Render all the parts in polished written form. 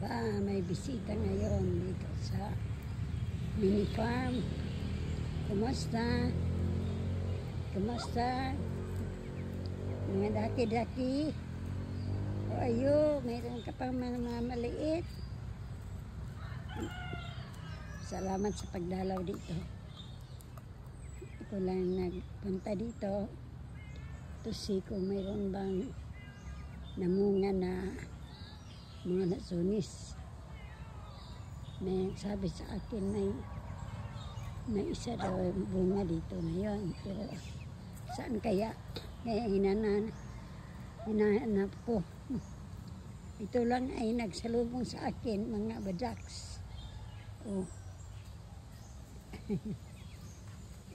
May bisita ngayon dito sa mini farm. Kumusta? Kumusta? Mga daki-daki. O ayo, mayroon ka pang mga maliit. Salamat sa pagdalaw dito. Ako lang nagpunta dito. To see kung mayroon bang namunga na mga nasunis. May sabi sa akin may isa daw bunga dito ngayon. Pero saan kaya? Kaya hinahanap ko. Ito lang ay nagsalubong sa akin, mga badaks. Oh.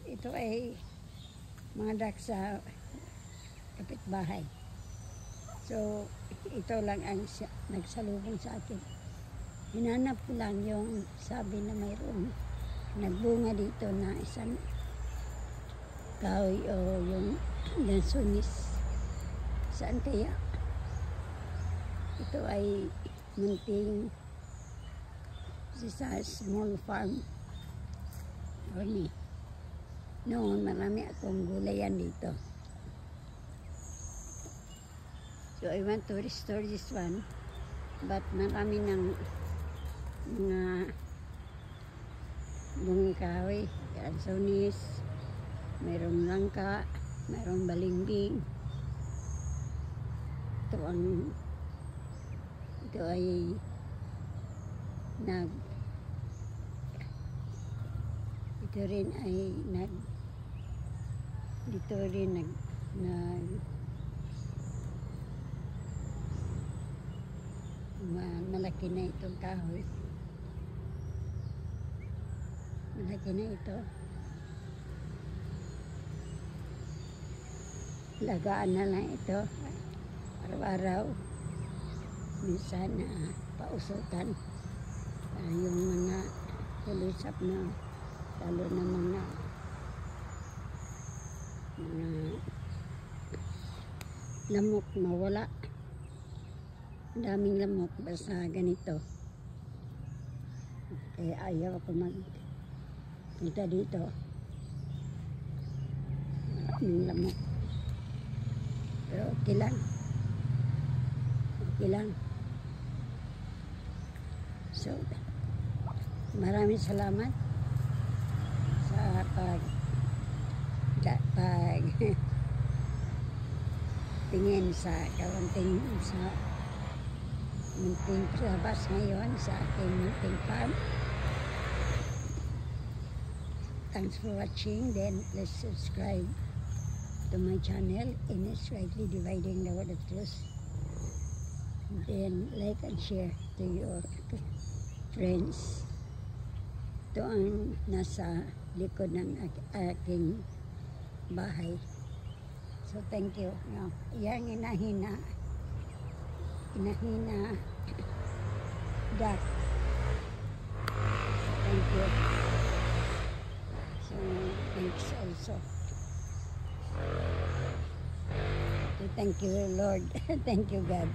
Ito ay mga ducks sa kapitbahay. So, ito lang ang nagsalubong sa akin. Hinanap ko lang yung sabi na mayroon nagbunga dito na isang kahoy o yung lansunis. Saan kaya? Ito ay munting sa small farm. Orni. Noon, marami akong gulayan dito. So, I want to restore this one. But marami ng mga bungang kahoy, lansunis, mayroong langka, mayroong balingbing. Ito ay malaki na itong kahoy. Malaki na ito. Lagaan na lang ito. Araw-araw. Minsan pausutan. Yung mga kulisap na lalo na mga lamok mawala. Daming lamok basta ganito. Kaya ayaw ako magpunta dito. Maraming lamok. Pero okay lang. Okay lang. So, maraming salamat sa tingin sa kaunting sa munting labas ngayon sa aking munting farm. Thanks for watching. Then please subscribe to my channel, Ines Rightly Dividing the Word of Truth. Then like and share to your friends. Ito ang nasa likod ng aking bahay. So thank you. Yang inahina duck. Thank you. So thanks also. So, thank you Lord. Thank you God.